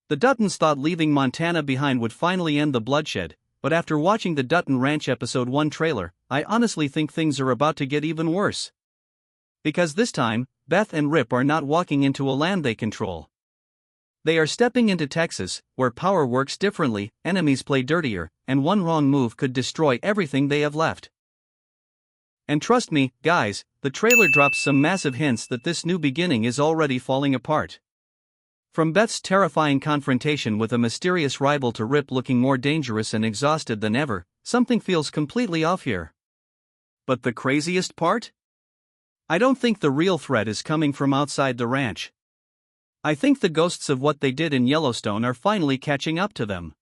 The Duttons thought leaving Montana behind would finally end the bloodshed, but after watching the Dutton Ranch Episode 1 trailer, I honestly think things are about to get even worse. Because this time, Beth and Rip are not walking into a land they control. They are stepping into Texas, where power works differently, enemies play dirtier, and one wrong move could destroy everything they have left. And trust me, guys, the trailer drops some massive hints that this new beginning is already falling apart. From Beth's terrifying confrontation with a mysterious rival to Rip looking more dangerous and exhausted than ever, something feels completely off here. But the craziest part? I don't think the real threat is coming from outside the ranch. I think the ghosts of what they did in Yellowstone are finally catching up to them.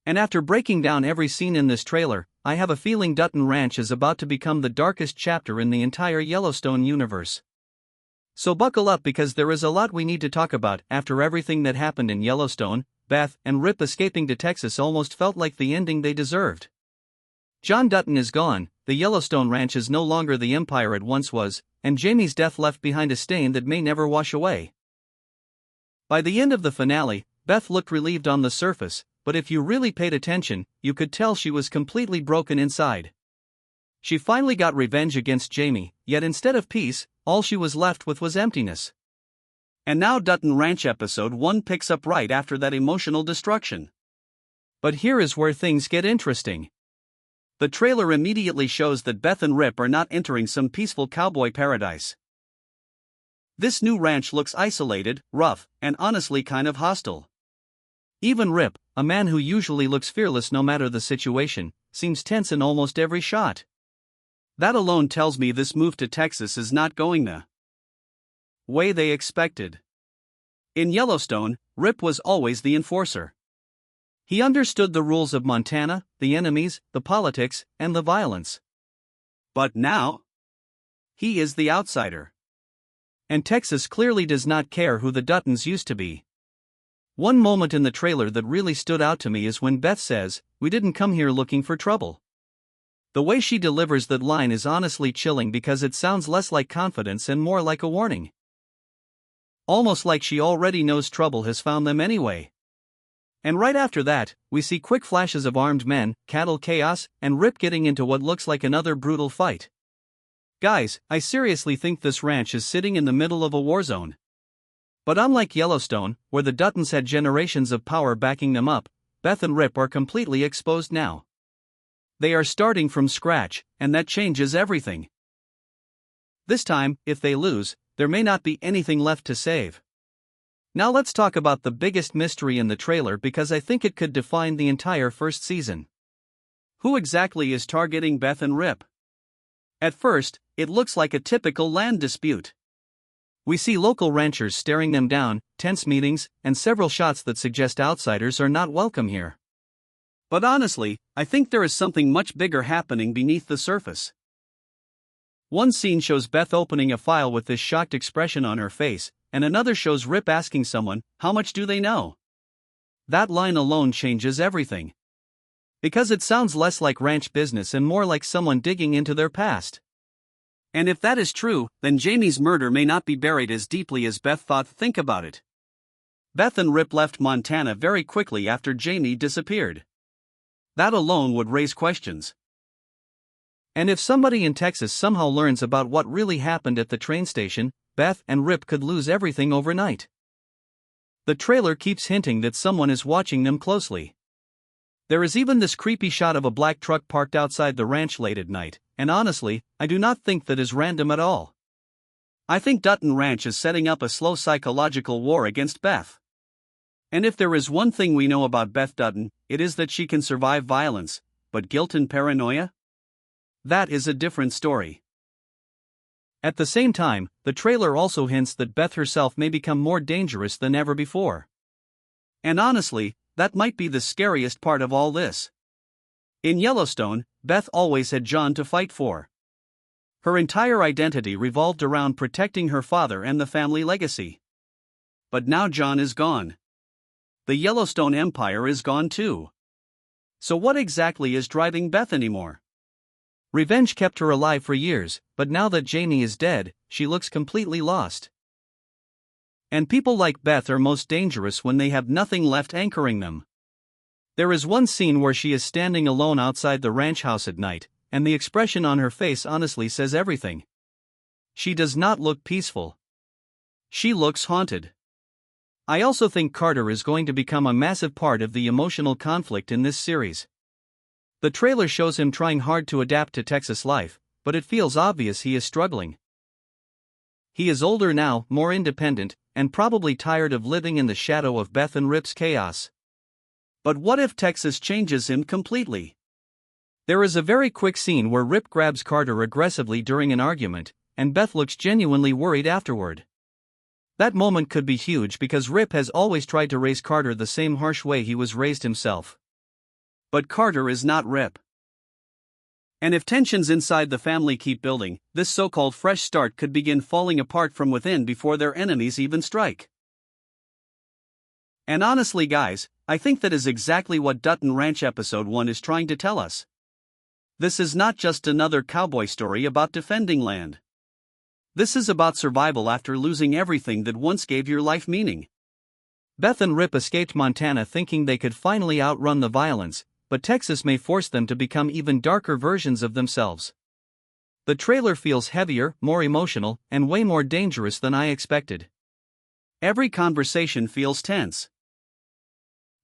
And after breaking down every scene in this trailer, I have a feeling Dutton Ranch is about to become the darkest chapter in the entire Yellowstone universe. So buckle up because there is a lot we need to talk about. After everything that happened in Yellowstone, Beth and Rip escaping to Texas almost felt like the ending they deserved. John Dutton is gone, the Yellowstone Ranch is no longer the empire it once was, and Jamie's death left behind a stain that may never wash away. By the end of the finale, Beth looked relieved on the surface, but if you really paid attention, you could tell she was completely broken inside. She finally got revenge against Jamie, yet instead of peace, all she was left with was emptiness. And now Dutton Ranch Episode 1 picks up right after that emotional destruction. But here is where things get interesting. The trailer immediately shows that Beth and Rip are not entering some peaceful cowboy paradise. This new ranch looks isolated, rough, and honestly kind of hostile. Even Rip, a man who usually looks fearless no matter the situation, seems tense in almost every shot. That alone tells me this move to Texas is not going the way they expected. In Yellowstone, Rip was always the enforcer. He understood the rules of Montana, the enemies, the politics, and the violence. But now, he is the outsider. And Texas clearly does not care who the Duttons used to be. One moment in the trailer that really stood out to me is when Beth says, "We didn't come here looking for trouble." The way she delivers that line is honestly chilling because it sounds less like confidence and more like a warning. Almost like she already knows trouble has found them anyway. And right after that, we see quick flashes of armed men, cattle chaos, and Rip getting into what looks like another brutal fight. Guys, I seriously think this ranch is sitting in the middle of a war zone. But unlike Yellowstone, where the Duttons had generations of power backing them up, Beth and Rip are completely exposed now. They are starting from scratch, and that changes everything. This time, if they lose, there may not be anything left to save. Now let's talk about the biggest mystery in the trailer because I think it could define the entire first season. Who exactly is targeting Beth and Rip? At first, it looks like a typical land dispute. We see local ranchers staring them down, tense meetings, and several shots that suggest outsiders are not welcome here. But honestly, I think there is something much bigger happening beneath the surface. One scene shows Beth opening a file with this shocked expression on her face, and another shows Rip asking someone, "How much do they know?" That line alone changes everything. Because it sounds less like ranch business and more like someone digging into their past. And if that is true, then Jamie's murder may not be buried as deeply as Beth thought. Think about it. Beth and Rip left Montana very quickly after Jamie disappeared. That alone would raise questions. And if somebody in Texas somehow learns about what really happened at the train station, Beth and Rip could lose everything overnight. The trailer keeps hinting that someone is watching them closely. There is even this creepy shot of a black truck parked outside the ranch late at night, and honestly, I do not think that is random at all. I think Dutton Ranch is setting up a slow psychological war against Beth. And if there is one thing we know about Beth Dutton, it is that she can survive violence, but guilt and paranoia? That is a different story. At the same time, the trailer also hints that Beth herself may become more dangerous than ever before. And honestly, that might be the scariest part of all this. In Yellowstone, Beth always had John to fight for. Her entire identity revolved around protecting her father and the family legacy. But now John is gone. The Yellowstone Empire is gone too. So what exactly is driving Beth anymore? Revenge kept her alive for years, but now that Jamie is dead, she looks completely lost. And people like Beth are most dangerous when they have nothing left anchoring them. There is one scene where she is standing alone outside the ranch house at night, and the expression on her face honestly says everything. She does not look peaceful. She looks haunted. I also think Carter is going to become a massive part of the emotional conflict in this series. The trailer shows him trying hard to adapt to Texas life, but it feels obvious he is struggling. He is older now, more independent, and probably tired of living in the shadow of Beth and Rip's chaos. But what if Texas changes him completely? There is a very quick scene where Rip grabs Carter aggressively during an argument, and Beth looks genuinely worried afterward. That moment could be huge because Rip has always tried to raise Carter the same harsh way he was raised himself. But Carter is not Rip. And if tensions inside the family keep building, this so-called fresh start could begin falling apart from within before their enemies even strike. And honestly, guys, I think that is exactly what Dutton Ranch Episode 1 is trying to tell us. This is not just another cowboy story about defending land. This is about survival after losing everything that once gave your life meaning. Beth and Rip escaped Montana thinking they could finally outrun the violence, but Texas may force them to become even darker versions of themselves. The trailer feels heavier, more emotional, and way more dangerous than I expected. Every conversation feels tense.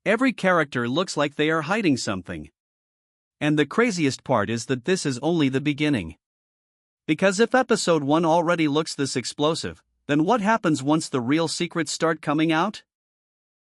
Every character looks like they are hiding something. And the craziest part is that this is only the beginning. Because if episode 1 already looks this explosive, then what happens once the real secrets start coming out?